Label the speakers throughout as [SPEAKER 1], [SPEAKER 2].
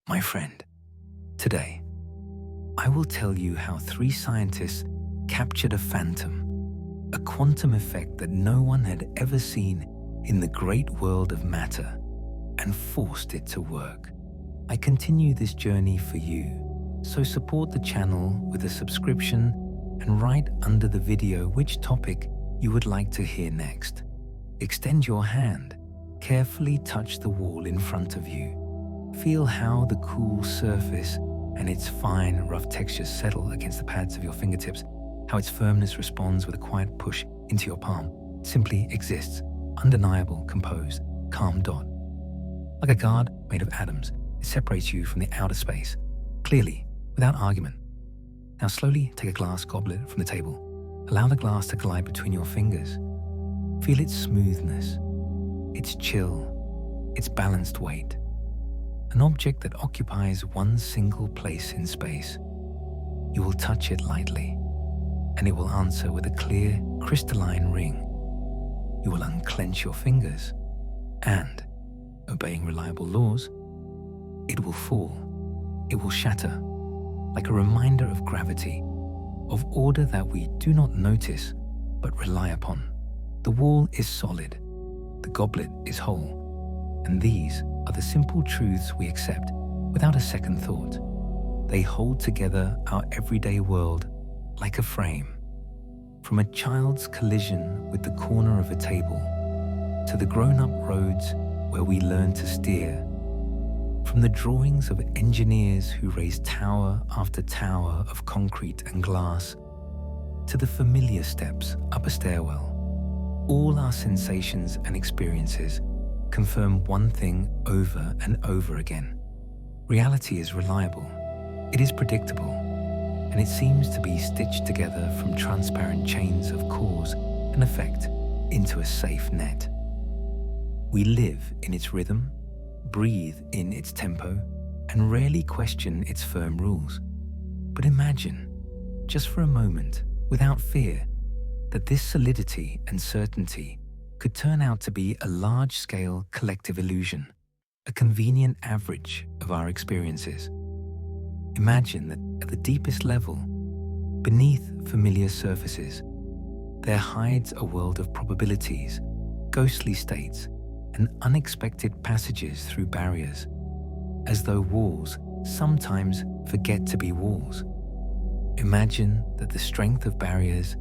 [SPEAKER 1] My friend, today, I will tell you how 3 scientists captured a phantom, a quantum effect that no one had ever seen in the great world of matter, and forced it to work. I continue this journey for you, so support the channel with a subscription and write under the video which topic you would like to hear next. Extend your hand, carefully touch the wall in front of you. Feel how the cool surface and its fine, rough textures settle against the pads of your fingertips, how its firmness responds with a quiet push into your palm. Simply exists, undeniable, composed, calm dot. Like a guard made of atoms, it separates you from the outer space, clearly, without argument. Now slowly take a glass goblet from the table. Allow the glass to glide between your fingers. Feel its smoothness, its chill, its balanced weight. An object that occupies one single place in space. You will touch it lightly, and it will answer with a clear, crystalline ring. You will unclench your fingers, and, obeying reliable laws, it will fall. It will shatter, like a reminder of gravity, of order that we do not notice, but rely upon. The wall is solid, the goblet is whole, and these are the simple truths we accept without a second thought. They hold together our everyday world like a frame. From a child's collision with the corner of a table to the grown-up roads where we learn to steer, from the drawings of engineers who raise tower after tower of concrete and glass to the familiar steps up a stairwell, all our sensations and experiences confirm one thing over and over again. Reality is reliable, it is predictable, and it seems to be stitched together from transparent chains of cause and effect into a safe net. We live in its rhythm, breathe in its tempo, and rarely question its firm rules. But imagine, just for a moment, without fear, that this solidity and certainty could turn out to be a large-scale collective illusion, a convenient average of our experiences. Imagine that at the deepest level, beneath familiar surfaces, there hides a world of probabilities, ghostly states, and unexpected passages through barriers, as though walls sometimes forget to be walls. Imagine that the strength of barriers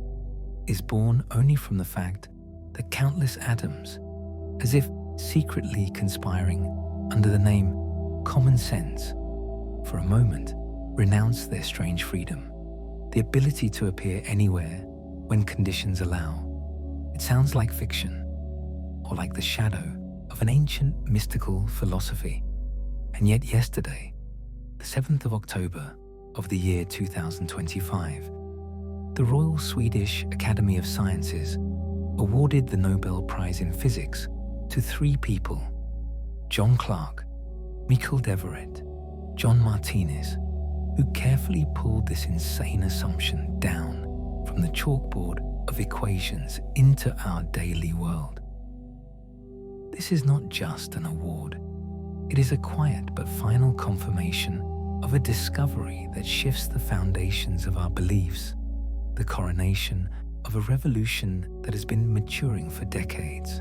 [SPEAKER 1] is born only from the fact that countless atoms, as if secretly conspiring under the name common sense, for a moment renounce their strange freedom, the ability to appear anywhere when conditions allow. It sounds like fiction, or like the shadow of an ancient mystical philosophy. And yet yesterday, the 7th of October of the year 2025, the Royal Swedish Academy of Sciences awarded the Nobel Prize in Physics to 3 people: John Clark, Michael Deverett, John Martinez, who carefully pulled this insane assumption down from the chalkboard of equations into our daily world. This is not just an award. It is a quiet but final confirmation of a discovery that shifts the foundations of our beliefs, the coronation of a revolution that has been maturing for decades.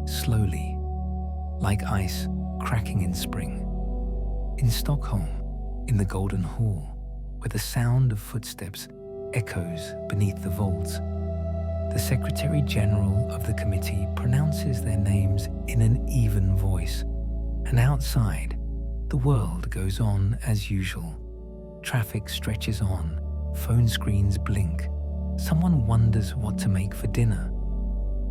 [SPEAKER 1] Slowly, like ice cracking in spring. In Stockholm, in the Golden Hall, where the sound of footsteps echoes beneath the vaults, the Secretary General of the committee pronounces their names in an even voice, and outside, the world goes on as usual. Traffic stretches on, phone screens blink, someone wonders what to make for dinner.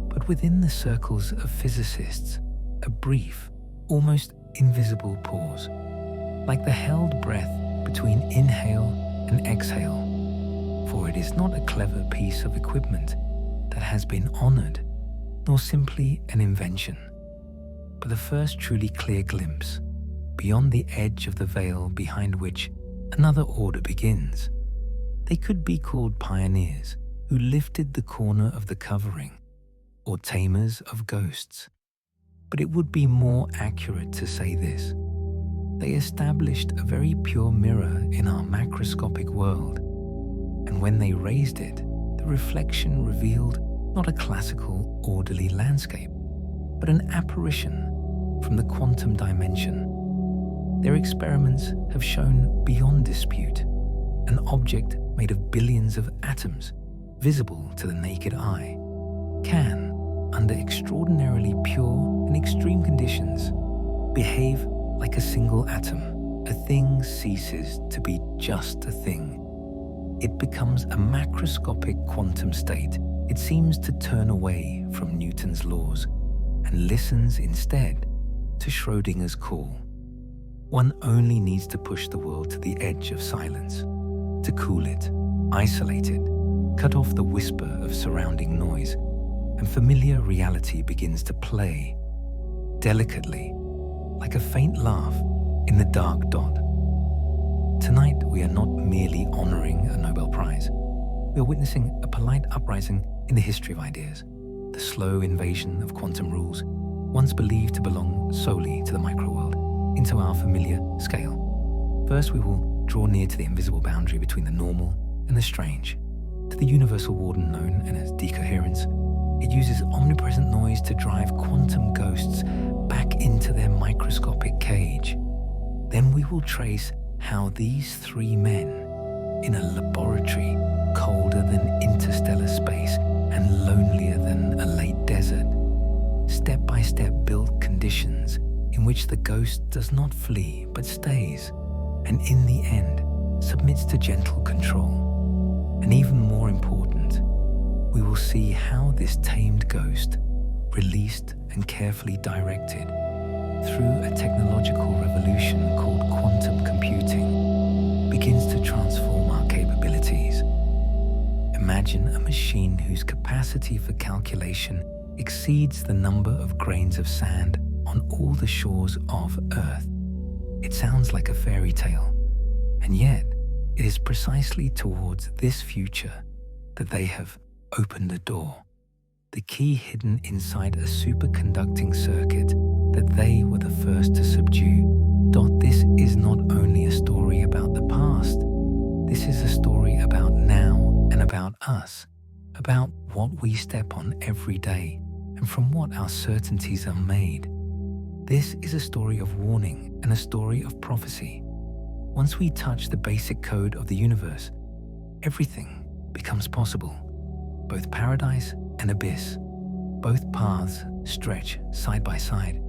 [SPEAKER 1] But within the circles of physicists, a brief, almost invisible pause, like the held breath between inhale and exhale. For it is not a clever piece of equipment that has been honored, nor simply an invention, but the first truly clear glimpse beyond the edge of the veil behind which another order begins. They could be called pioneers who lifted the corner of the covering, or tamers of ghosts. But it would be more accurate to say this: they established a very pure mirror in our macroscopic world. And when they raised it, the reflection revealed not a classical, orderly landscape, but an apparition from the quantum dimension. Their experiments have shown beyond dispute an object made of billions of atoms, visible to the naked eye, can, under extraordinarily pure and extreme conditions, behave like a single atom. A thing ceases to be just a thing. It becomes a macroscopic quantum state. It seems to turn away from Newton's laws and listens instead to Schrödinger's call. One only needs to push the world to the edge of silence, to cool it, isolate it, cut off the whisper of surrounding noise, and familiar reality begins to play, delicately, like a faint laugh in the dark dot. Tonight we are not merely honoring a Nobel Prize. We are witnessing a polite uprising in the history of ideas, the slow invasion of quantum rules, once believed to belong solely to the microworld, into our familiar scale. First, we will draw near to the invisible boundary between the normal and the strange, to the universal warden known as decoherence. It uses omnipresent noise to drive quantum ghosts back into their microscopic cage. Then we will trace how these three men, in a laboratory colder than interstellar space and lonelier than a late desert, step by step build conditions in which the ghost does not flee but stays, and in the end submits to gentle control. And even more important, we will see how this tamed ghost, released and carefully directed through a technological revolution called quantum computing, begins to transform our capabilities. Imagine a machine whose capacity for calculation exceeds the number of grains of sand on all the shores of Earth. It sounds like a fairy tale, and yet it is precisely towards this future that they have opened a door, the key hidden inside a superconducting circuit that they were the first to subdue. This is not only a story about the past, this is a story about now and about us, about what we step on every day and from what our certainties are made. This is a story of warning and a story of prophecy. Once we touch the basic code of the universe, everything becomes possible. Both paradise and abyss, both paths stretch side by side.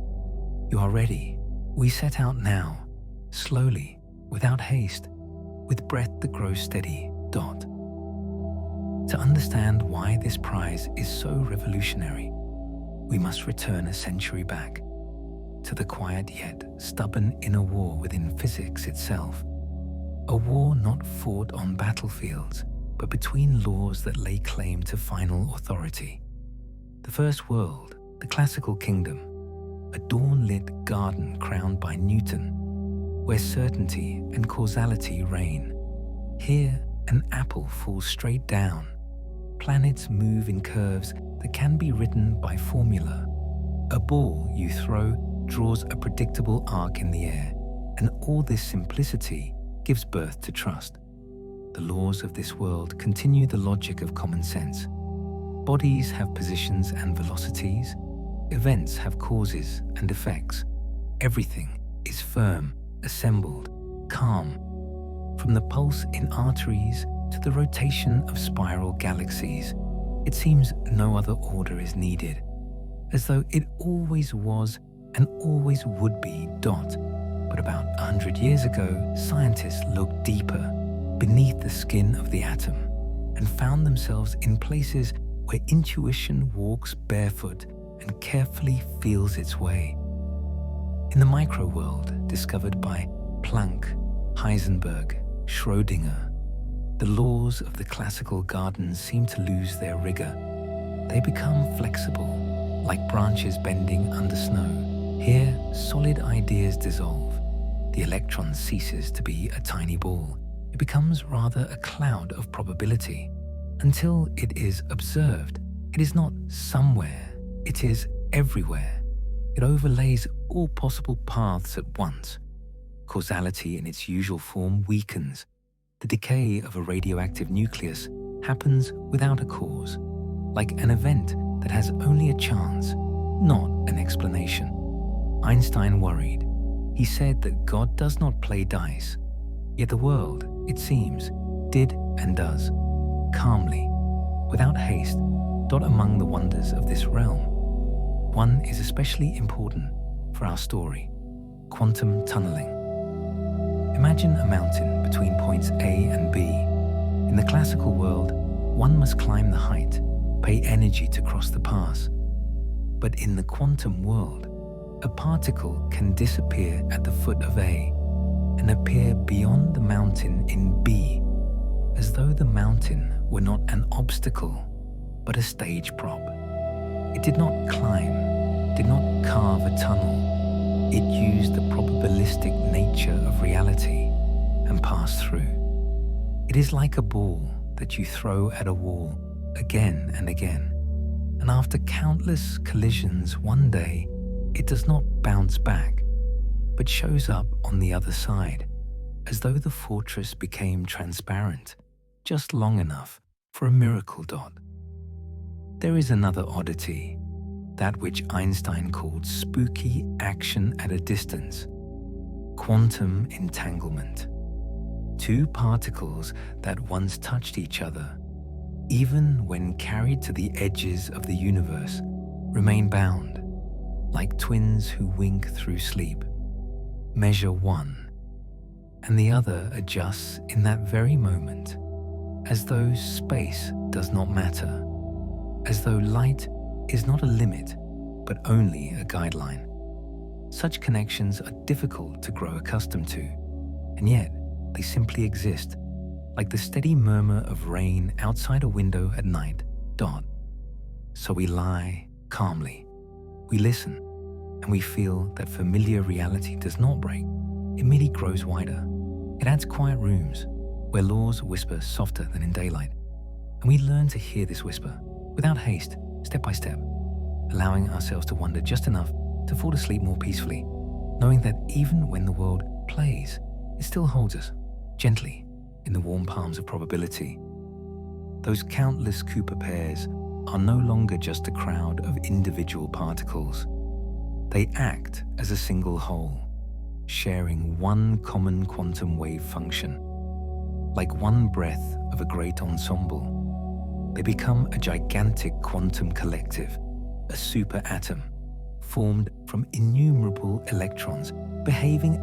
[SPEAKER 1] You are ready. We set out now, slowly, without haste, with breath that grows steady. To understand why this prize is so revolutionary, we must return a century back, to the quiet yet stubborn inner war within physics itself. A war not fought on battlefields, but between laws that lay claim to final authority. The first world, the classical kingdom, a dawn-lit garden crowned by Newton, where certainty and causality reign. Here, an apple falls straight down. Planets move in curves that can be written by formula. A ball you throw draws a predictable arc in the air, and all this simplicity gives birth to trust. The laws of this world continue the logic of common sense. Bodies have positions and velocities. Events have causes and effects. Everything is firm, assembled, calm. From the pulse in arteries to the rotation of spiral galaxies, it seems no other order is needed, as though it always was and always would be. But about 100 years ago, scientists looked deeper, beneath the skin of the atom, and found themselves in places where intuition walks barefoot and carefully feels its way. In the micro-world discovered by Planck, Heisenberg, Schrödinger, the laws of the classical garden seem to lose their rigor. They become flexible, like branches bending under snow. Here, solid ideas dissolve. The electron ceases to be a tiny ball. It becomes rather a cloud of probability. Until it is observed, it is not somewhere. It is everywhere. It overlays all possible paths at once. Causality in its usual form weakens. The decay of a radioactive nucleus happens without a cause, like an event that has only a chance, not an explanation. Einstein worried. He said that God does not play dice, yet the world, it seems, did and does, calmly, without haste, dot among the wonders of this realm. One is especially important for our story: quantum tunneling. Imagine a mountain between points A and B. In the classical world, one must climb the height, pay energy to cross the pass. But in the quantum world, a particle can disappear at the foot of A and appear beyond the mountain in B, as though the mountain were not an obstacle, but a stage prop. It did not climb, did not carve a tunnel. It used the probabilistic nature of reality and passed through. It is like a ball that you throw at a wall again and again, and after countless collisions one day, it does not bounce back, but shows up on the other side, as though the fortress became transparent, just long enough for a miracle dot. There is another oddity, that which Einstein called spooky action at a distance: quantum entanglement. Two particles that once touched each other, even when carried to the edges of the universe, remain bound, like twins who wink through sleep. Measure one, and the other adjusts in that very moment, as though space does not matter, as though light is not a limit, but only a guideline. Such connections are difficult to grow accustomed to, and yet they simply exist, like the steady murmur of rain outside a window at night, dot. So we lie calmly, we listen, and we feel that familiar reality does not break, it merely grows wider. It adds quiet rooms, where laws whisper softer than in daylight, and we learn to hear this whisper, without haste, step by step, allowing ourselves to wonder just enough to fall asleep more peacefully, knowing that even when the world plays, it still holds us, gently, in the warm palms of probability. Those countless Cooper pairs are no longer just a crowd of individual particles. They act as a single whole, sharing one common quantum wave function. Like one breath of a great ensemble, they become a gigantic quantum collective, a super atom, formed from innumerable electrons, behaving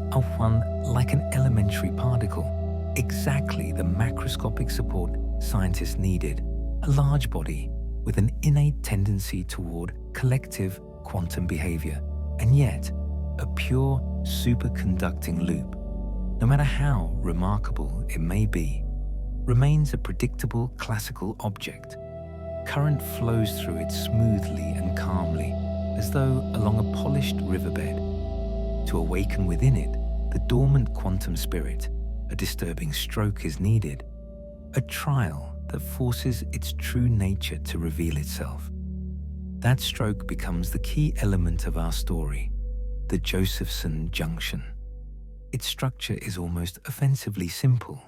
[SPEAKER 1] like an elementary particle, exactly the macroscopic support scientists needed, a large body with an innate tendency toward collective quantum behavior, and yet a pure superconducting loop, no matter how remarkable it may be, remains a predictable classical object. Current flows through it smoothly and calmly, as though along a polished riverbed. To awaken within it the dormant quantum spirit, a disturbing stroke is needed, a trial that forces its true nature to reveal itself. That stroke becomes the key element of our story, the Josephson junction. Its structure is almost offensively simple.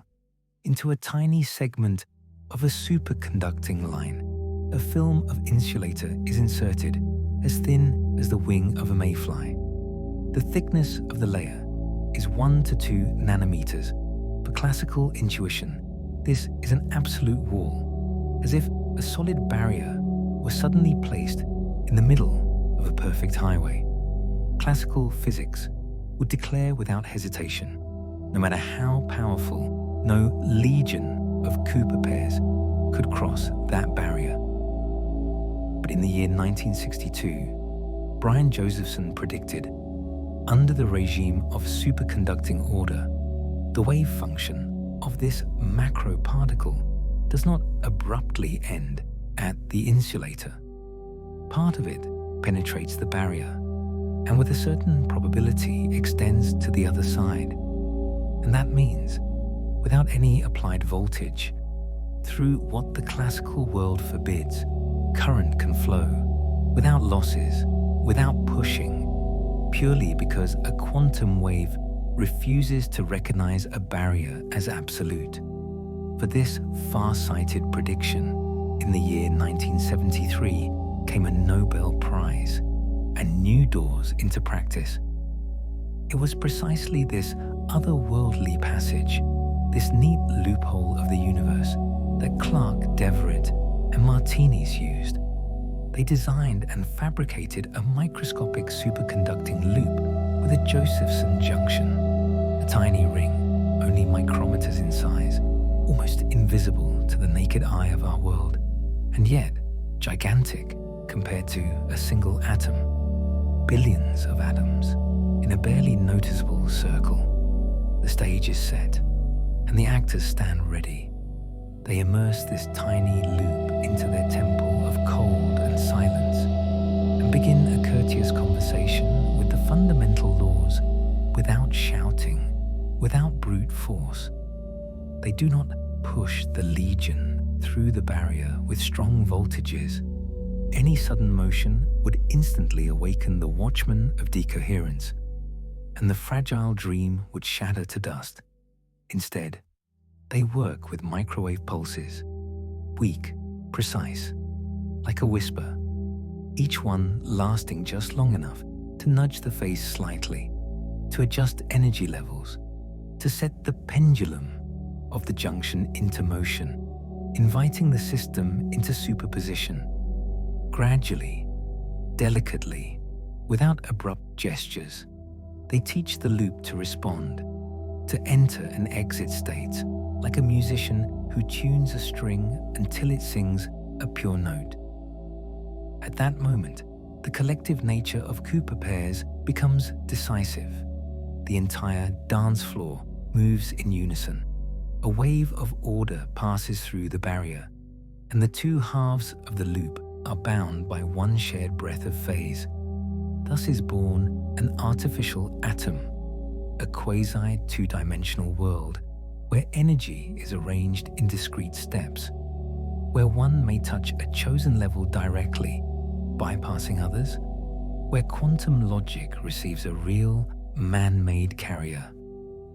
[SPEAKER 1] Into a tiny segment of a superconducting line, a film of insulator is inserted, as thin as the wing of a mayfly. The thickness of the layer is 1 to 2 nanometers. For classical intuition, this is an absolute wall, as if a solid barrier was suddenly placed in the middle of a perfect highway. Classical physics would declare without hesitation, no matter how powerful, no legion of Cooper pairs could cross that barrier. But in the year 1962, Brian Josephson predicted, under the regime of superconducting order, the wave function of this macro particle does not abruptly end at the insulator. Part of it penetrates the barrier, and with a certain probability extends to the other side. And that means, without any applied voltage, through what the classical world forbids, current can flow, without losses, without pushing, purely because a quantum wave refuses to recognize a barrier as absolute. For this far-sighted prediction, in the year 1973 came a Nobel Prize and new doors into practice. It was precisely this otherworldly passage, this neat loophole of the universe, that Clark, Deverett, and Martinis used. They designed and fabricated a microscopic superconducting loop with a Josephson junction, a tiny ring, only micrometers in size, almost invisible to the naked eye of our world, and yet gigantic compared to a single atom. Billions of atoms in a barely noticeable circle. The stage is set, and the actors stand ready. They immerse this tiny loop into their temple of cold and silence, and begin a courteous conversation with the fundamental laws without shouting, without brute force. They do not push the legion through the barrier with strong voltages. Any sudden motion would instantly awaken the watchman of decoherence, and the fragile dream would shatter to dust. Instead, they work with microwave pulses, weak, precise, like a whisper, each one lasting just long enough to nudge the face slightly, to adjust energy levels, to set the pendulum of the junction into motion, inviting the system into superposition. Gradually, delicately, without abrupt gestures, they teach the loop to respond, to enter and exit states, like a musician who tunes a string until it sings a pure note. At that moment, the collective nature of Cooper pairs becomes decisive. The entire dance floor moves in unison. A wave of order passes through the barrier, and the two halves of the loop are bound by one shared breath of phase. Thus is born an artificial atom, a quasi-two-dimensional world where energy is arranged in discrete steps, where one may touch a chosen level directly, bypassing others, where quantum logic receives a real, man-made carrier.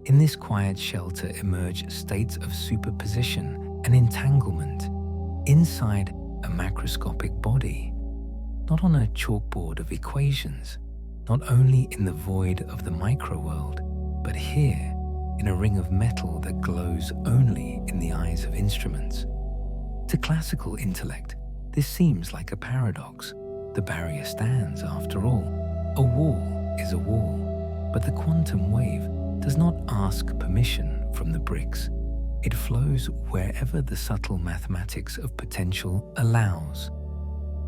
[SPEAKER 1] In this quiet shelter emerge states of superposition and entanglement inside a macroscopic body, not on a chalkboard of equations, not only in the void of the microworld, but here in a ring of metal that glows only in the eyes of instruments. To classical intellect, this seems like a paradox. The barrier stands, after all. A wall is a wall, but the quantum wave does not ask permission from the bricks. It flows wherever the subtle mathematics of potential allows.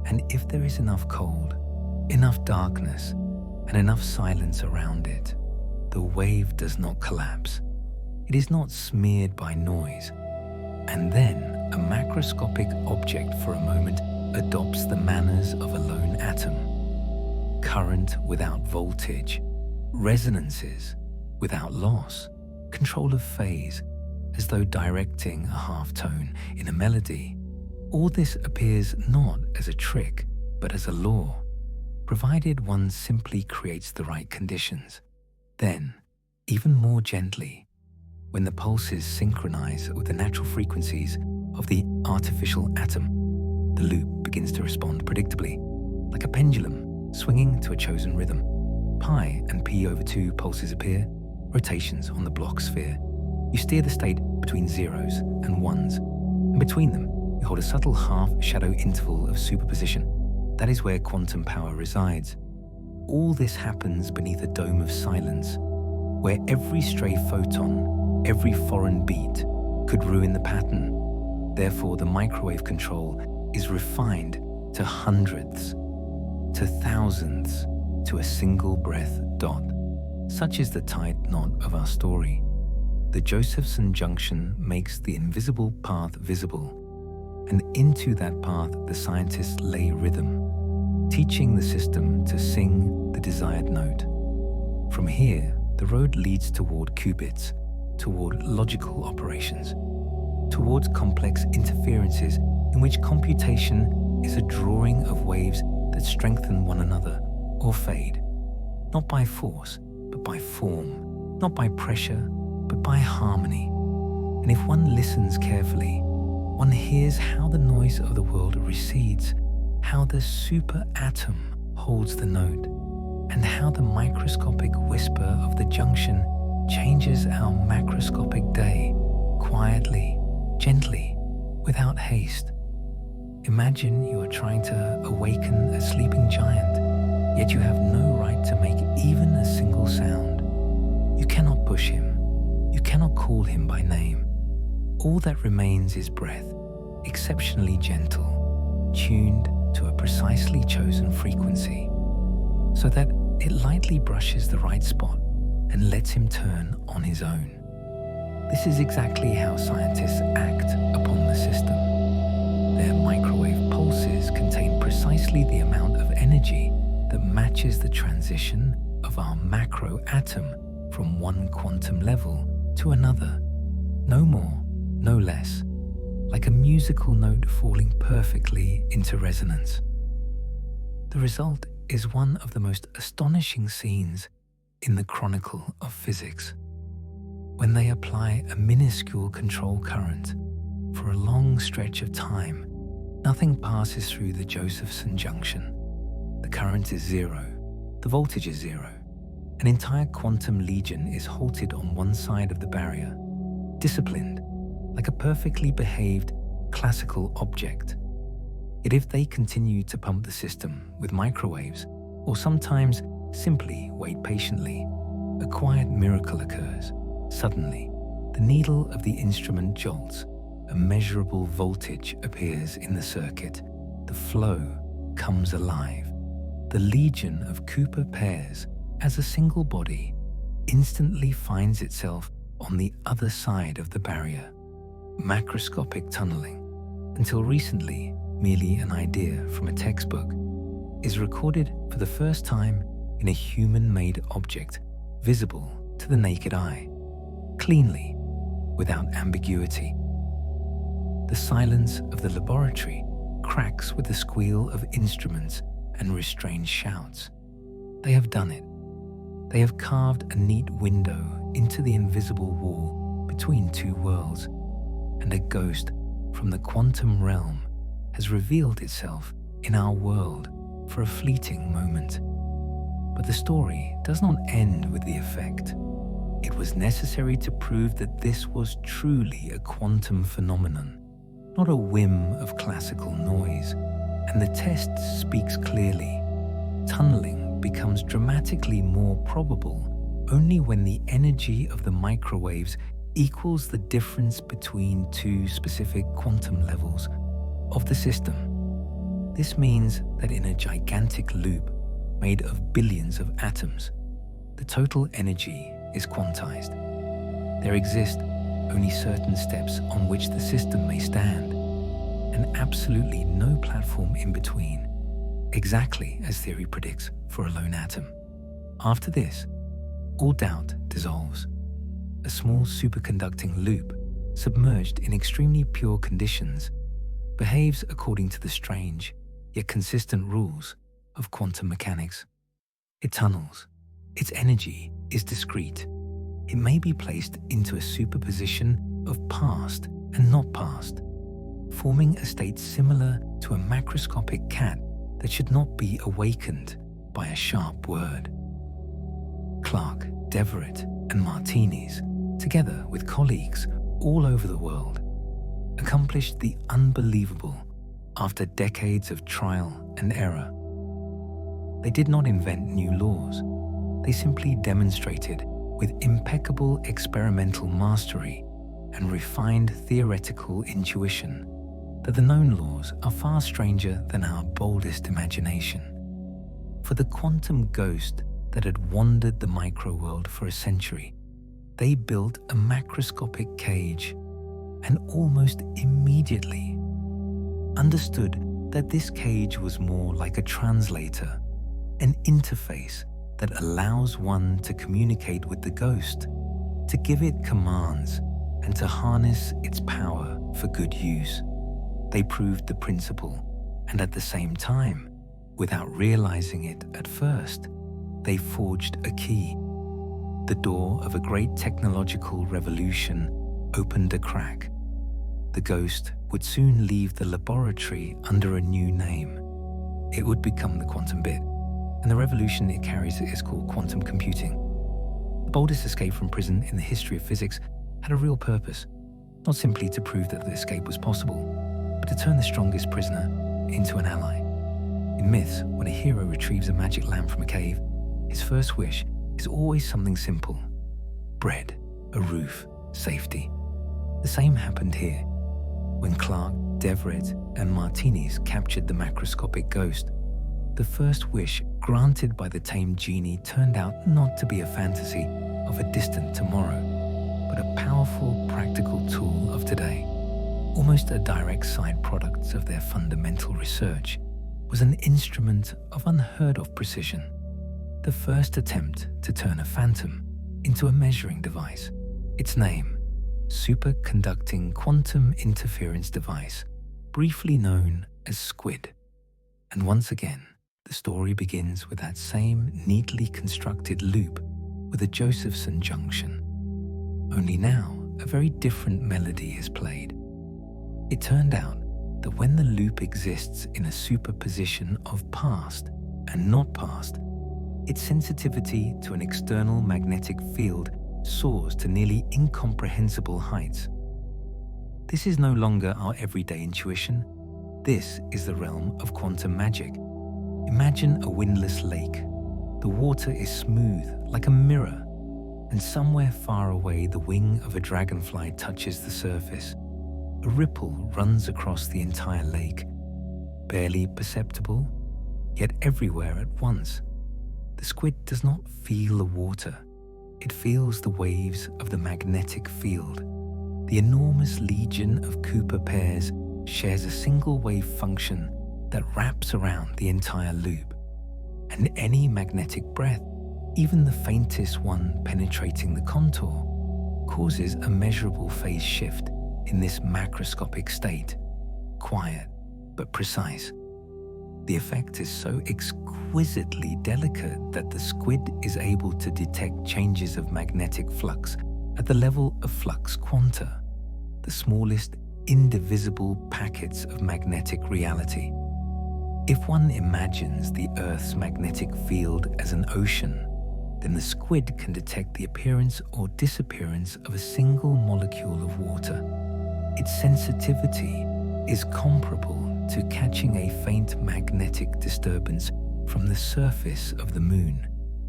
[SPEAKER 1] And if there is enough cold, enough darkness, and enough silence around it, the wave does not collapse. It is not smeared by noise. And then a macroscopic object for a moment adopts the manners of a lone atom. Current without voltage, resonances without loss, control of phase, as though directing a half tone in a melody. All this appears not as a trick, but as a law, provided one simply creates the right conditions. Then, even more gently, when the pulses synchronize with the natural frequencies of the artificial atom, the loop begins to respond predictably, like a pendulum swinging to a chosen rhythm. Pi and p/2 pulses appear, rotations on the Bloch sphere. You steer the state between zeros and ones, and between them, you hold a subtle half-shadow interval of superposition. That is where quantum power resides. All this happens beneath a dome of silence, where every stray photon, every foreign beat, could ruin the pattern. Therefore, the microwave control is refined to hundredths, to thousandths, to a single breath dot. Such is the tight knot of our story. The Josephson junction makes the invisible path visible, and into that path the scientists lay rhythm, teaching the system to sing the desired note. From here, the road leads toward qubits, toward logical operations, towards complex interferences in which computation is a drawing of waves that strengthen one another or fade, not by force, but by form, not by pressure, but by harmony. And if one listens carefully, one hears how the noise of the world recedes, how the super atom holds the note, and how the microscopic whisper of the junction changes our macroscopic day, quietly, gently, without haste. Imagine you are trying to awaken a sleeping giant, yet you have no right to make even a single sound. You cannot push him. You cannot call him by name. All that remains is breath, exceptionally gentle, tuned to a precisely chosen frequency, so that it lightly brushes the right spot and lets him turn on his own. This is exactly how scientists act upon the system. Their microwave pulses contain precisely the amount of energy that matches the transition of our macro atom from one quantum level to another. No more, no less, like a musical note falling perfectly into resonance. The result is one of the most astonishing scenes in the chronicle of physics. When they apply a minuscule control current for a long stretch of time, nothing passes through the Josephson junction. The current is zero, the voltage is zero. An entire quantum legion is halted on one side of the barrier, disciplined, like a perfectly behaved classical object. Yet if they continue to pump the system with microwaves, or sometimes simply wait patiently, a quiet miracle occurs. Suddenly, the needle of the instrument jolts, a measurable voltage appears in the circuit, the flow comes alive. The legion of Cooper pairs, as a single body, instantly finds itself on the other side of the barrier. Macroscopic tunneling, until recently merely an idea from a textbook, is recorded for the first time in a human-made object visible to the naked eye, cleanly, without ambiguity. The silence of the laboratory cracks with the squeal of instruments and restrained shouts. They have done it. They have carved a neat window into the invisible wall between two worlds, and a ghost from the quantum realm has revealed itself in our world for a fleeting moment. But the story does not end with the effect. It was necessary to prove that this was truly a quantum phenomenon, not a whim of classical noise, and the test speaks clearly. Tunneling becomes dramatically more probable only when the energy of the microwaves equals the difference between two specific quantum levels of the system. This means that in a gigantic loop made of billions of atoms, the total energy is quantized. There exist only certain steps on which the system may stand, and absolutely no platform in between, exactly as theory predicts for a lone atom. After this, all doubt dissolves. A small superconducting loop, submerged in extremely pure conditions, behaves according to the strange yet consistent rules of quantum mechanics. It tunnels. Its energy is discrete. It may be placed into a superposition of past and not past, forming a state similar to a macroscopic cat that should not be awakened by a sharp word. Clark, Deverett, and Martinis, together with colleagues all over the world, accomplished the unbelievable after decades of trial and error. They did not invent new laws. They simply demonstrated with impeccable experimental mastery and refined theoretical intuition that the known laws are far stranger than our boldest imagination. For the quantum ghost that had wandered the microworld for a century, they built a macroscopic cage and almost immediately understood that this cage was more like a translator, an interface that allows one to communicate with the ghost, to give it commands, and to harness its power for good use. They proved the principle, and at the same time, without realizing it at first, they forged a key. the door of a great technological revolution opened a crack. The ghost would soon leave the laboratory under a new name. It would become the quantum bit, and the revolution it carries is called quantum computing. The boldest escape from prison in the history of physics had a real purpose, not simply to prove that the escape was possible, but to turn the strongest prisoner into an ally. In myths, when a hero retrieves a magic lamp from a cave, his first wish is always something simple: bread, a roof, safety. The same happened here. When Clark, Deverett, and Martinis captured the macroscopic ghost, the first wish granted by the tamed genie turned out not to be a fantasy of a distant tomorrow, but a powerful practical tool of today. Almost a direct side product of their fundamental research was an instrument of unheard of precision, the first attempt to turn a phantom into a measuring device. Its name, Superconducting Quantum Interference Device, briefly known as SQUID. And once again, the story begins with that same neatly constructed loop with a Josephson junction. Only now, a very different melody is played. It turned out that when the loop exists in a superposition of past and not past, its sensitivity to an external magnetic field soars to nearly incomprehensible heights. This is no longer our everyday intuition. This is the realm of quantum magic. Imagine a windless lake. The water is smooth like a mirror, and somewhere far away the wing of a dragonfly touches the surface. A ripple runs across the entire lake, barely perceptible, yet everywhere at once. The squid does not feel the water. It feels the waves of the magnetic field. The enormous legion of Cooper pairs shares a single wave function that wraps around the entire loop. And any magnetic breath, even the faintest one penetrating the contour, causes a measurable phase shift in this macroscopic state, quiet but precise. The effect is so exquisitely delicate that the squid is able to detect changes of magnetic flux at the level of flux quanta, the smallest indivisible packets of magnetic reality. If one imagines the Earth's magnetic field as an ocean, then the squid can detect the appearance or disappearance of a single molecule of water. Its sensitivity is comparable to catching a faint magnetic disturbance from the surface of the moon,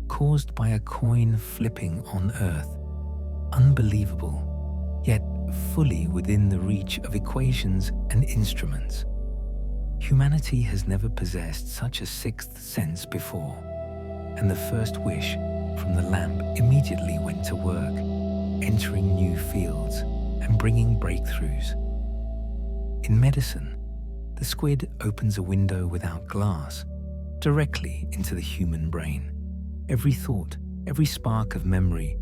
[SPEAKER 1] caused by a coin flipping on Earth. Unbelievable, yet fully within the reach of equations and instruments. Humanity has never possessed such a sixth sense before, and the first wish from the lamp immediately went to work, entering new fields and bringing breakthroughs. In medicine, the squid opens a window without glass, directly into the human brain. Every thought, every spark of memory,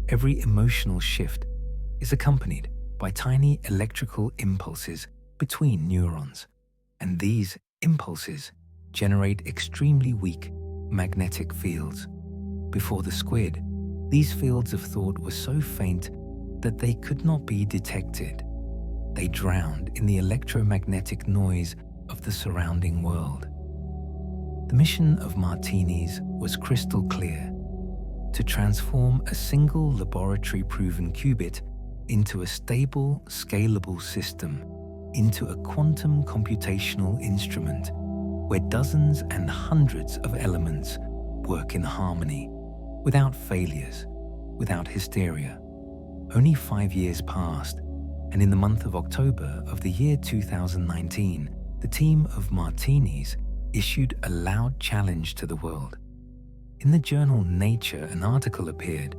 [SPEAKER 1] every emotional shift is accompanied by tiny electrical impulses between neurons, and these impulses generate extremely weak magnetic fields. Before the squid, these fields of thought were so faint that they could not be detected. They drowned in the electromagnetic noise of the surrounding world. The mission of Martinis was crystal clear: to transform a single laboratory-proven qubit into a stable, scalable system, into a quantum computational instrument where dozens and hundreds of elements work in harmony, without failures, without hysteria. Only 5 years passed, and in the month of October of the year 2019, the team of Martinis issued a loud challenge to the world. In the journal Nature, an article appeared.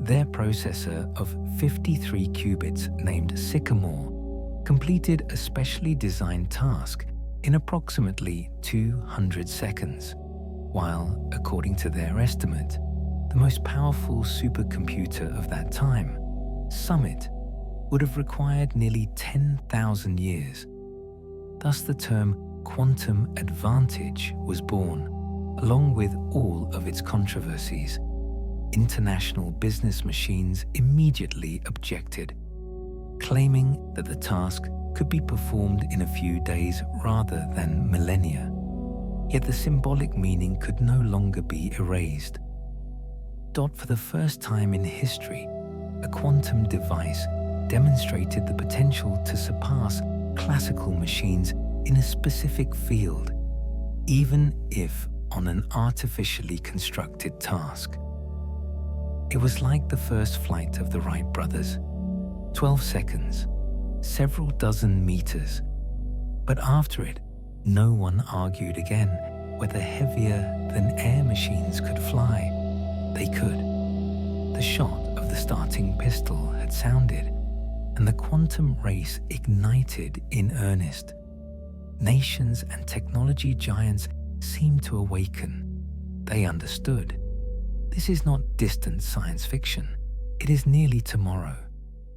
[SPEAKER 1] Their processor of 53 qubits, named Sycamore, completed a specially designed task in approximately 200 seconds, while, according to their estimate, the most powerful supercomputer of that time, Summit, would have required nearly 10,000 years. Thus the term quantum advantage was born, along with all of its controversies. international business machines immediately objected, claiming that the task could be performed in a few days rather than millennia. Yet the symbolic meaning could no longer be erased. For the first time in history, a quantum device demonstrated the potential to surpass classical machines in a specific field, even if on an artificially constructed task. It was like the first flight of the Wright brothers, 12 seconds, several dozen meters. But after it, no one argued again whether heavier-than-air machines could fly. They could. The shot of the starting pistol had sounded, and the quantum race ignited in earnest. Nations and technology giants seemed to awaken. They understood. This is not distant science fiction. It is nearly tomorrow.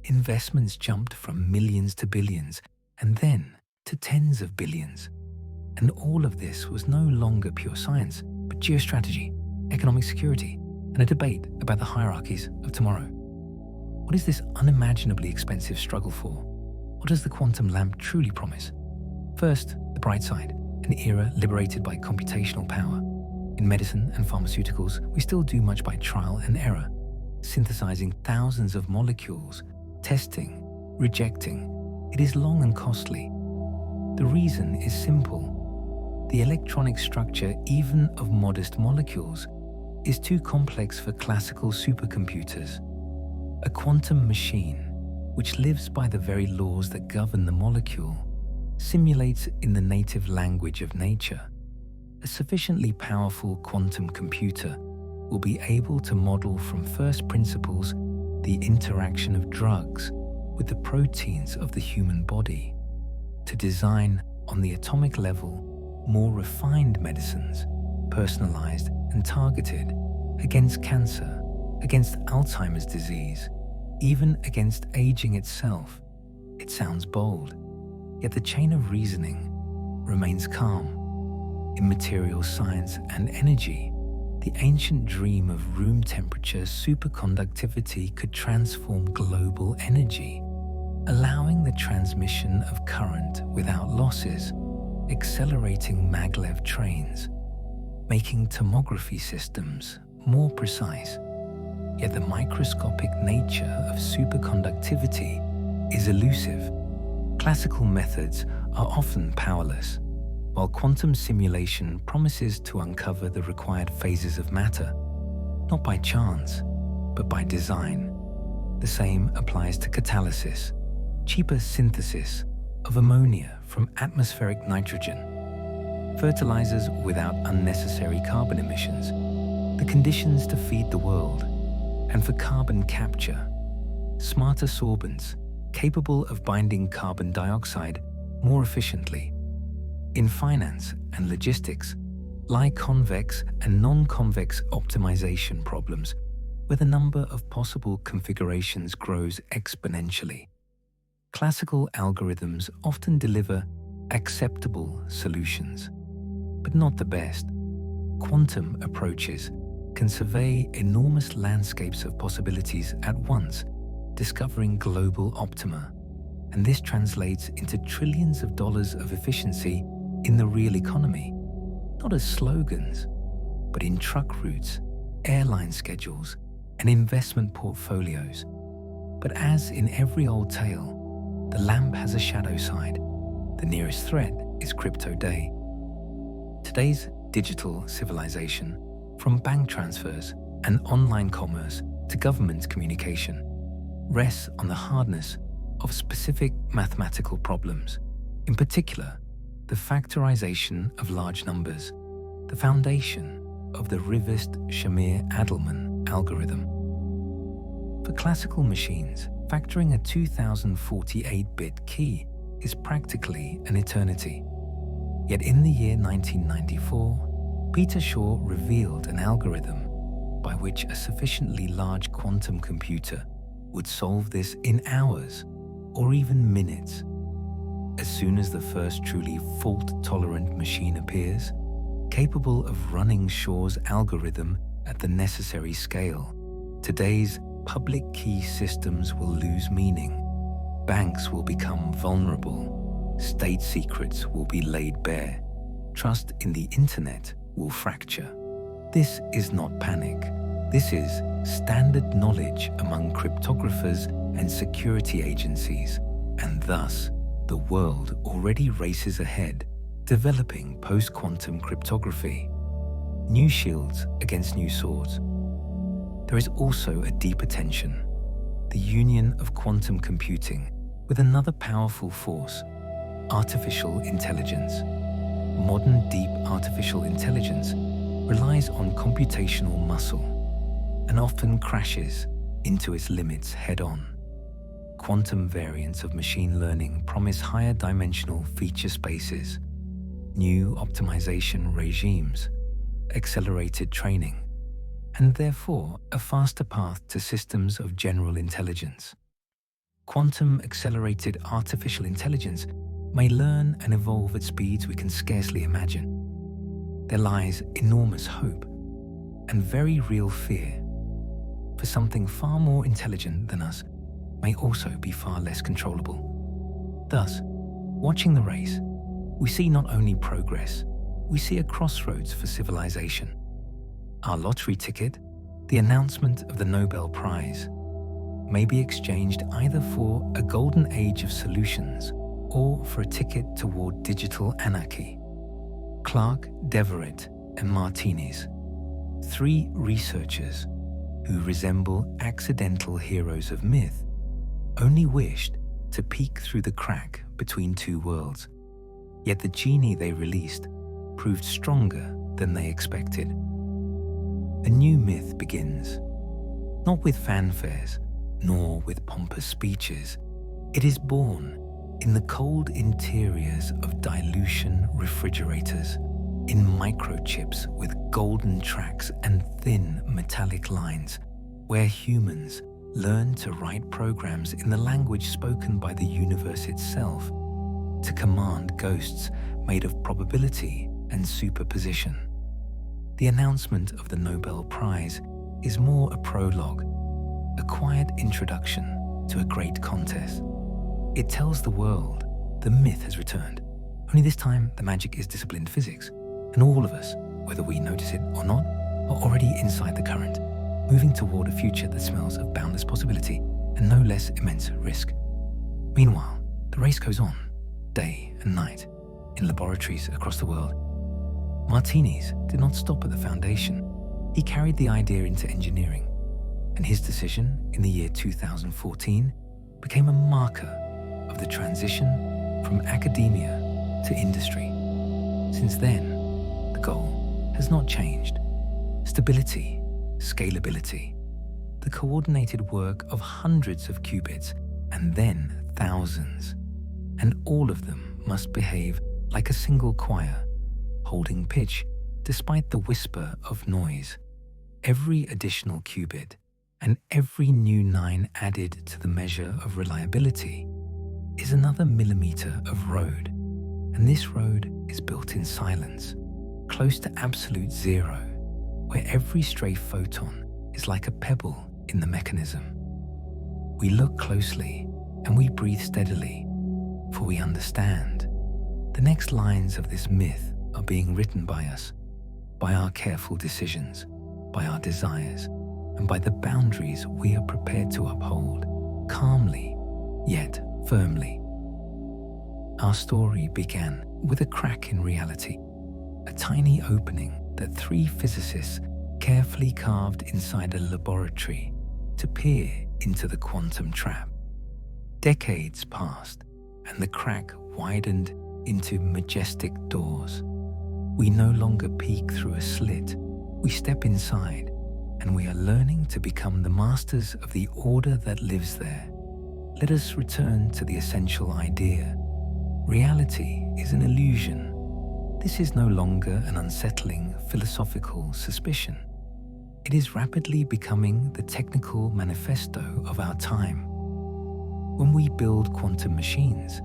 [SPEAKER 1] Investments jumped from millions to billions, and then to tens of billions. And all of this was no longer pure science, but geostrategy, economic security, and a debate about the hierarchies of tomorrow. What is this unimaginably expensive struggle for? What does the quantum lamp truly promise? First, the bright side, an era liberated by computational power. In medicine and pharmaceuticals, we still do much by trial and error, synthesizing thousands of molecules, testing, rejecting. It is long and costly. The reason is simple. The electronic structure, even of modest molecules, is too complex for classical supercomputers. A quantum machine, which lives by the very laws that govern the molecule, simulates in the native language of nature. A sufficiently powerful quantum computer will be able to model from first principles the interaction of drugs with the proteins of the human body, to design on the atomic level more refined medicines, personalized and targeted against cancer, against Alzheimer's disease, even against aging itself. It sounds bold, yet the chain of reasoning remains calm. In materials science and energy, the ancient dream of room temperature superconductivity could transform global energy, allowing the transmission of current without losses, accelerating maglev trains, making tomography systems more precise. Yet the microscopic nature of superconductivity is elusive. Classical methods are often powerless, while quantum simulation promises to uncover the required phases of matter, not by chance, but by design. The same applies to catalysis, cheaper synthesis of ammonia from atmospheric nitrogen, fertilizers without unnecessary carbon emissions, the conditions to feed the world, and for carbon capture, smarter sorbents capable of binding carbon dioxide more efficiently. In finance and logistics lie convex and non-convex optimization problems, where the number of possible configurations grows exponentially. Classical algorithms often deliver acceptable solutions, but not the best. Quantum approaches can survey enormous landscapes of possibilities at once, discovering global optima, and this translates into trillions of dollars of efficiency in the real economy, not as slogans, but in truck routes, airline schedules, and investment portfolios. But as in every old tale, the lamp has a shadow side. The nearest threat is crypto day. Today's digital civilization, from bank transfers and online commerce to government communication, rests on the hardness of specific mathematical problems, in particular, the factorization of large numbers, the foundation of the Rivest-Shamir-Adleman algorithm. For classical machines, factoring a 2048-bit key is practically an eternity. Yet in the year 1994, Peter Shaw revealed an algorithm by which a sufficiently large quantum computer would solve this in hours or even minutes. As soon as the first truly fault-tolerant machine appears, capable of running Shaw's algorithm at the necessary scale, Today's public key systems will lose meaning. Banks will become vulnerable. State secrets will be laid bare. Trust in the internet will fracture. This is not panic. This is standard knowledge among cryptographers and security agencies, and thus the world already races ahead, developing post-quantum cryptography. New shields against new swords. There is also a deeper tension, the union of quantum computing with another powerful force, artificial intelligence. Modern deep artificial intelligence relies on computational muscle and often crashes into its limits head-on. Quantum variants of machine learning promise higher dimensional feature spaces, new optimization regimes, accelerated training, and therefore a faster path to systems of general intelligence. Quantum accelerated artificial intelligence may learn and evolve at speeds we can scarcely imagine. There lies enormous hope and very real fear, for something far more intelligent than us may also be far less controllable. Thus, watching the race, we see not only progress, we see a crossroads for civilization. Our lottery ticket, the announcement of the Nobel Prize, may be exchanged either for a golden age of solutions or for a ticket toward digital anarchy. Clark, Deverett, and Martinez, three researchers who resemble accidental heroes of myth, only wished to peek through the crack between two worlds. Yet the genie they released proved stronger than they expected. A new myth begins, not with fanfares, nor with pompous speeches. It is born in the cold interiors of dilution refrigerators, in microchips with golden tracks and thin metallic lines, where humans learn to write programs in the language spoken by the universe itself, to command ghosts made of probability and superposition. The announcement of the Nobel Prize is more a prologue, a quiet introduction to a great contest. It tells the world the myth has returned, only this time the magic is disciplined physics, and all of us, whether we notice it or not, are already inside the current, moving toward a future that smells of boundless possibility and no less immense risk. Meanwhile, the race goes on, day and night, in laboratories across the world. Martinez did not stop at the foundation. He carried the idea into engineering, and his decision in the year 2014 became a marker of the transition from academia to industry. Since then, the goal has not changed. Stability, scalability, the coordinated work of hundreds of qubits and then thousands, and all of them must behave like a single choir, holding pitch despite the whisper of noise. Every additional qubit and every new 9 added to the measure of reliability is another millimeter of road, and this road is built in silence, close to absolute zero, where every stray photon is like a pebble in the mechanism. We look closely and we breathe steadily, for we understand the next lines of this myth are being written by us, by our careful decisions, by our desires, and by the boundaries we are prepared to uphold, calmly, yet firmly. Our story began with a crack in reality, a tiny opening that 3 physicists carefully carved inside a laboratory to peer into the quantum trap. Decades passed, and the crack widened into majestic doors. We no longer peek through a slit, we step inside, and we are learning to become the masters of the order that lives there. Let us return to the essential idea. Reality is an illusion. This is no longer an unsettling philosophical suspicion. It is rapidly becoming the technical manifesto of our time. When we build quantum machines,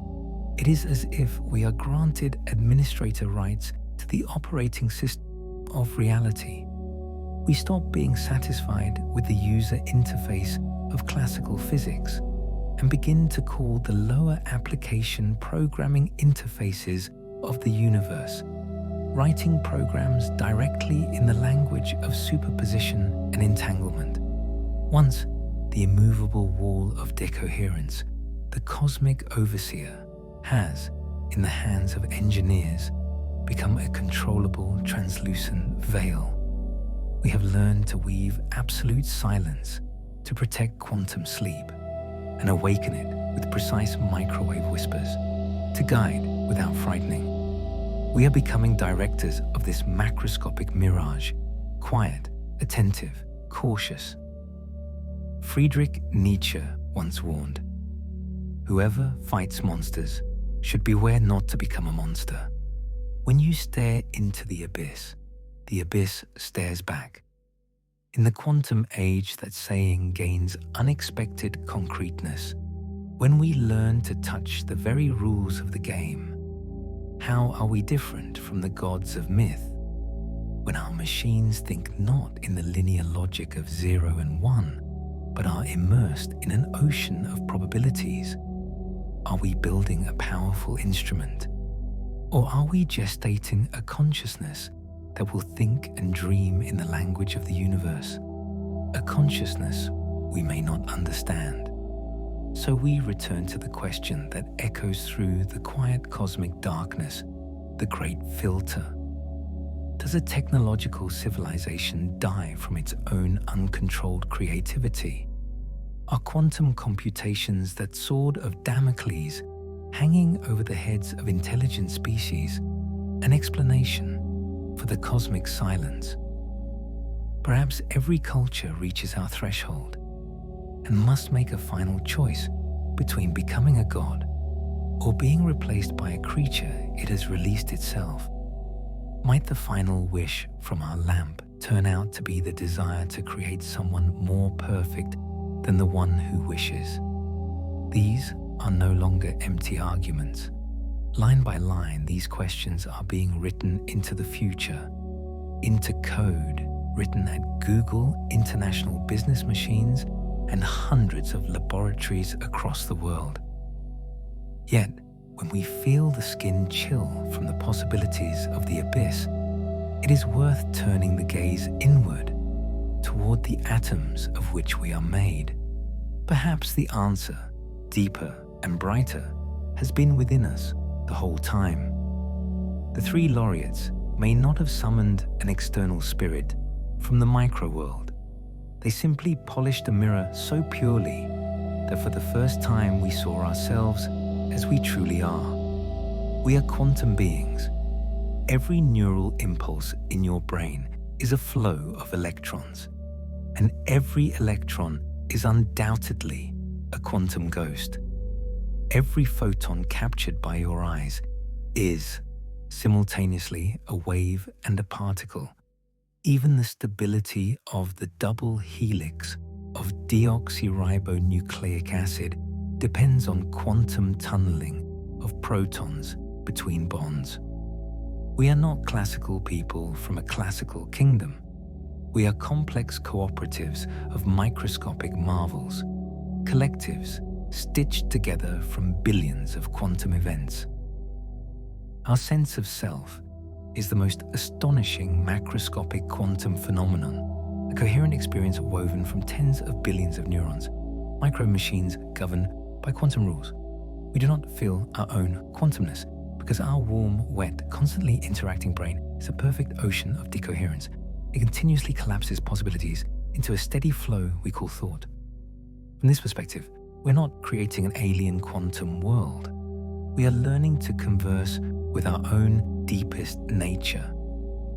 [SPEAKER 1] it is as if we are granted administrator rights to the operating system of reality. we stop being satisfied with the user interface of classical physics and begin to call the lower application programming interfaces of the universe, writing programs directly in the language of superposition and entanglement. Once the immovable wall of decoherence, the cosmic overseer has, in the hands of engineers, become a controllable translucent veil. We have learned to weave absolute silence to protect quantum sleep and awaken it with precise microwave whispers, to guide without frightening. We are becoming directors of this macroscopic mirage, quiet, attentive, cautious. Friedrich Nietzsche once warned, "Whoever fights monsters should beware not to become a monster. When you stare into the abyss stares back." In the quantum age, that saying gains unexpected concreteness when we learn to touch the very rules of the game. How are we different from the gods of myth when our machines think not in the linear logic of 0 and 1, but are immersed in an ocean of probabilities? Are we building a powerful instrument, or are we gestating a consciousness that will think and dream in the language of the universe? A consciousness we may not understand. So we return to the question that echoes through the quiet cosmic darkness, the great filter. Does a technological civilization die from its own uncontrolled creativity? Are quantum computations that sword of Damocles hanging over the heads of intelligent species an explanation for the cosmic silence? Perhaps every culture reaches our threshold and must make a final choice between becoming a god or being replaced by a creature it has released itself. Might the final wish from our lamp turn out to be the desire to create someone more perfect than the one who wishes? These are no longer empty arguments. Line by line, these questions are being written into the future, into code written at Google international business machines and hundreds of laboratories across the world. Yet, when we feel the skin chill from the possibilities of the abyss, it is worth turning the gaze inward toward the atoms of which we are made. Perhaps the answer, deeper and brighter, has been within us the whole time. The three laureates may not have summoned an external spirit from the micro-world. They simply polished a mirror so purely that for the first time we saw ourselves as we truly are. We are quantum beings. Every neural impulse in your brain is a flow of electrons, and every electron is undoubtedly a quantum ghost. Every photon captured by your eyes is simultaneously a wave and a particle. Even the stability of the double helix of deoxyribonucleic acid depends on quantum tunneling of protons between bonds. We are not classical people from a classical kingdom. We are complex cooperatives of microscopic marvels, collectives stitched together from billions of quantum events. Our sense of self is the most astonishing macroscopic quantum phenomenon, a coherent experience woven from tens of billions of neurons, micro machines governed by quantum rules. We do not feel our own quantumness because our warm, wet, constantly interacting brain is a perfect ocean of decoherence. It continuously collapses possibilities into a steady flow we call thought. From this perspective, we're not creating an alien quantum world. We are learning to converse with our own deepest nature.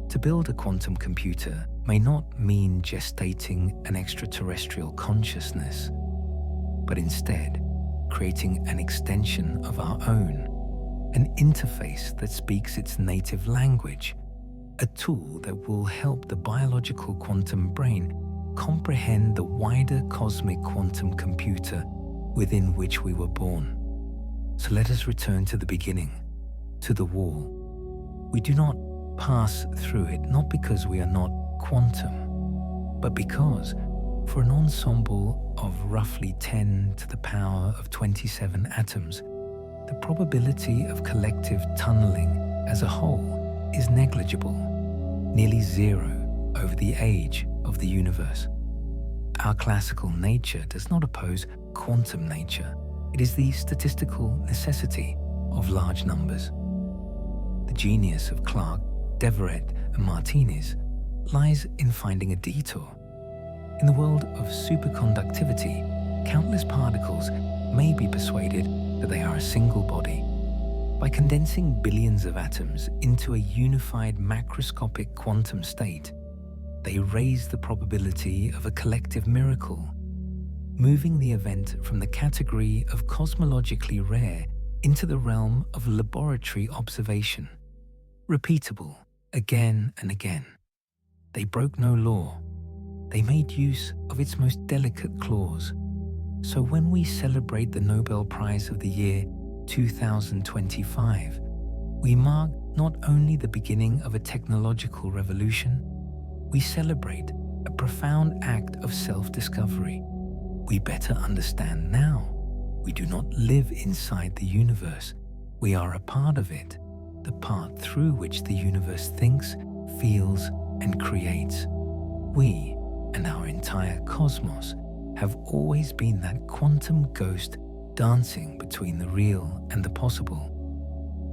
[SPEAKER 1] To build a quantum computer may not mean gestating an extraterrestrial consciousness, but instead creating an extension of our own, an interface that speaks its native language, a tool that will help the biological quantum brain comprehend the wider cosmic quantum computer within which we were born. So let us return to the beginning, to the wall. We do not pass through it not because we are not quantum, but because, for an ensemble of roughly 10 to the power of 27 atoms, the probability of collective tunneling as a whole is negligible, nearly zero over the age of the universe. Our classical nature does not oppose quantum nature. It is the statistical necessity of large numbers. The genius of Clark, Deverett, and Martinez lies in finding a detour. In the world of superconductivity, countless particles may be persuaded that they are a single body. By condensing billions of atoms into a unified macroscopic quantum state, they raise the probability of a collective miracle, moving the event from the category of cosmologically rare into the realm of laboratory observation, repeatable again and again. They broke no law. They made use of its most delicate clause. So when we celebrate the Nobel Prize of the year 2025, we mark not only the beginning of a technological revolution, we celebrate a profound act of self-discovery. We better understand now. We do not live inside the universe. We are a part of it, the part through which the universe thinks, feels, and creates. We, and our entire cosmos, have always been that quantum ghost dancing between the real and the possible.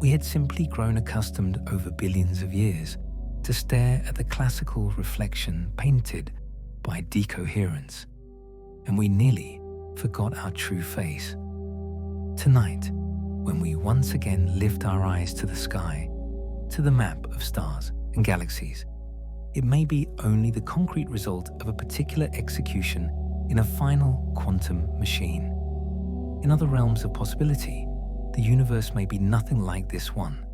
[SPEAKER 1] We had simply grown accustomed over billions of years to stare at the classical reflection painted by decoherence, and we nearly forgot our true face. Tonight, when we once again lift our eyes to the sky, to the map of stars and galaxies, it may be only the concrete result of a particular execution in a final quantum machine. In other realms of possibility, the universe may be nothing like this one,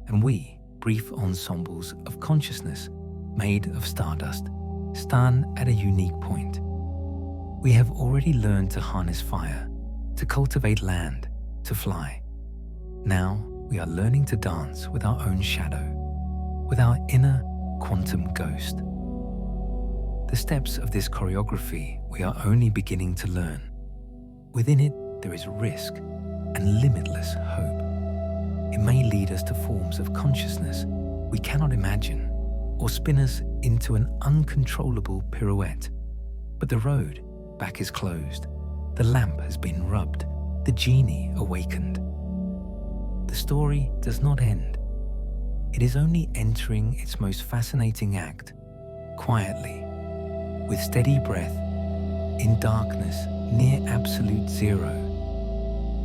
[SPEAKER 1] and we, brief ensembles of consciousness made of stardust, stand at a unique point. We have already learned to harness fire, to cultivate land, to fly. Now we are learning to dance with our own shadow, with our inner quantum ghost. The steps of this choreography we are only beginning to learn. Within it, there is risk and limitless hope. It may lead us to forms of consciousness we cannot imagine, or spin us into an uncontrollable pirouette. But the road back is closed. The lamp has been rubbed. The genie awakened. The story does not end. It is only entering its most fascinating act, quietly, with steady breath, in darkness near absolute zero,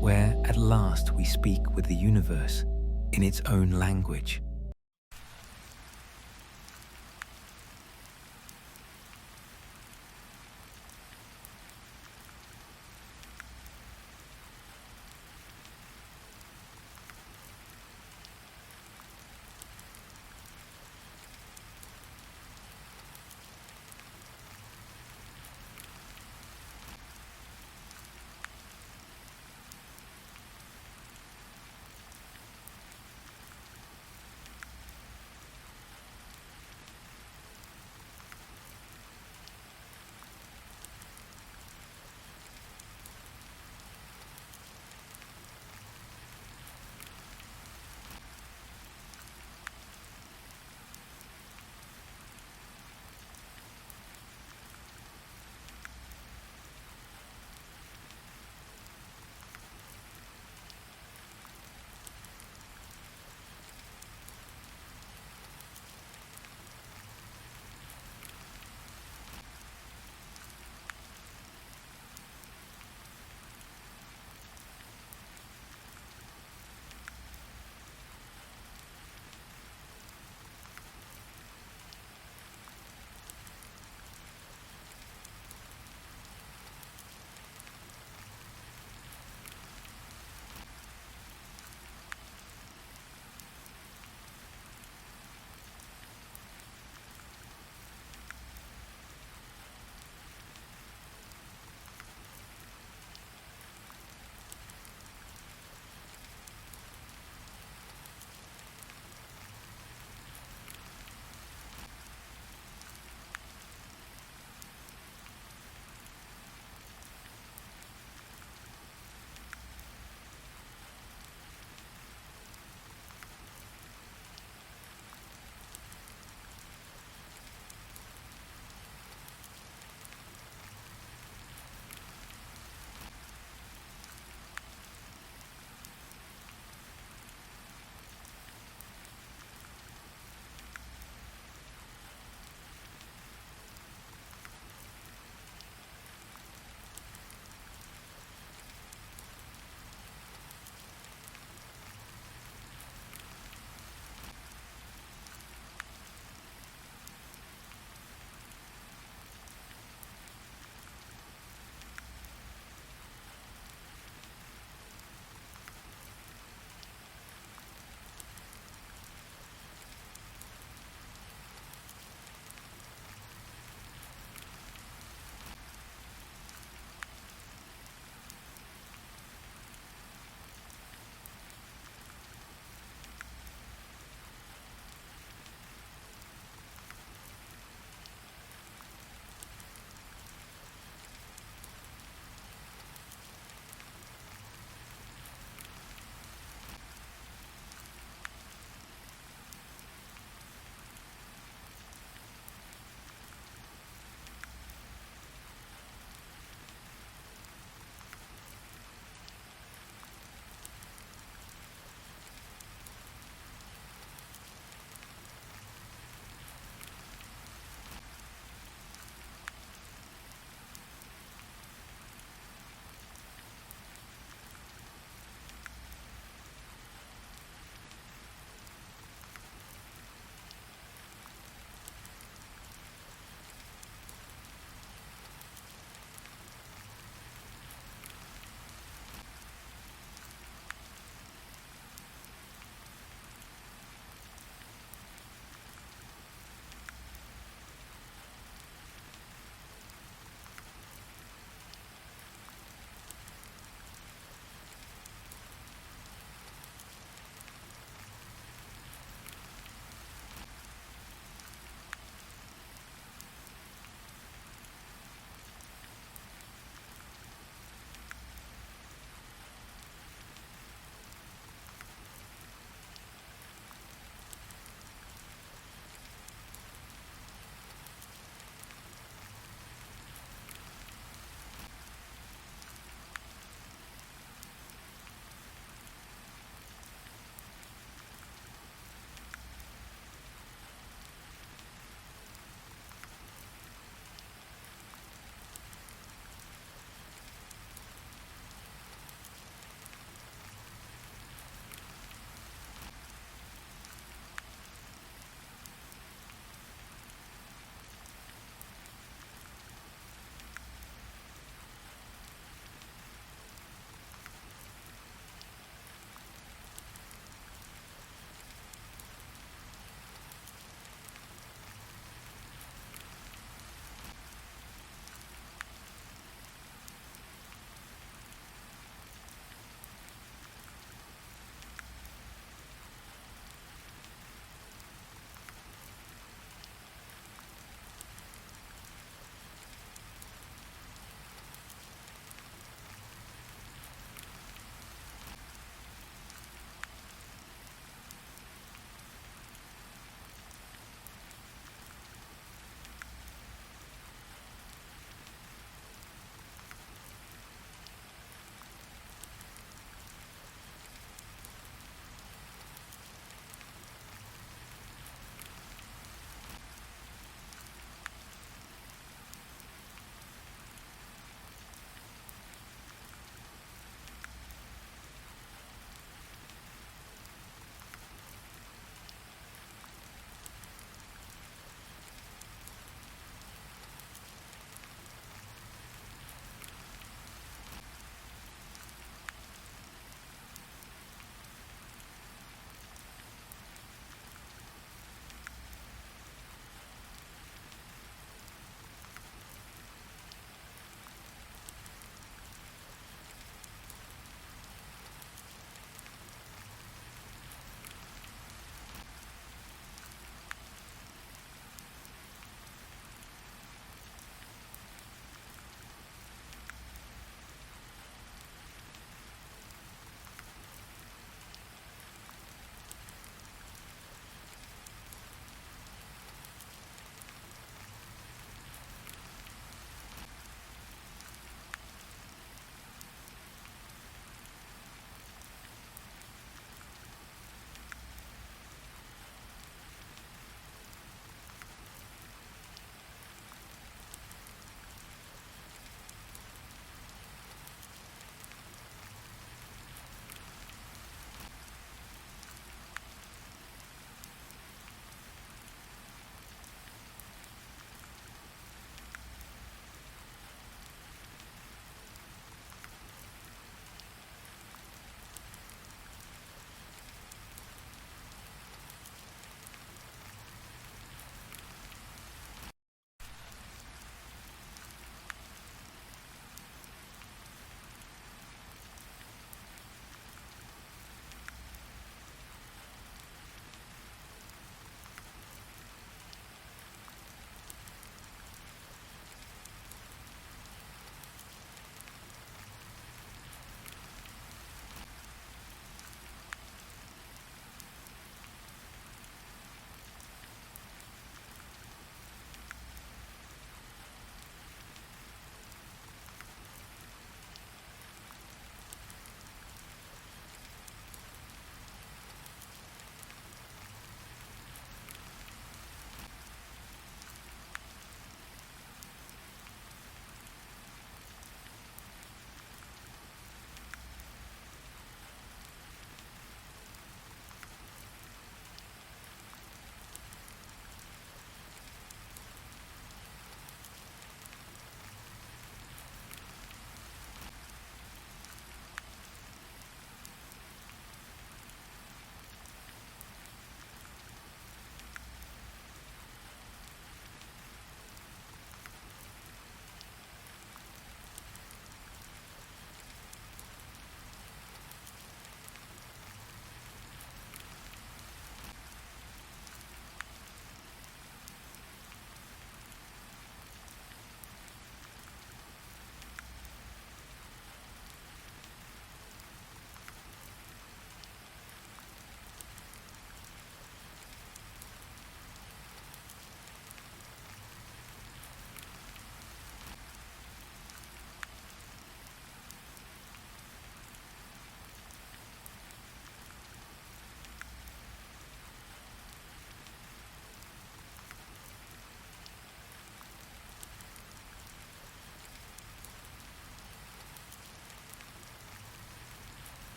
[SPEAKER 1] where at last we speak with the universe in its own language.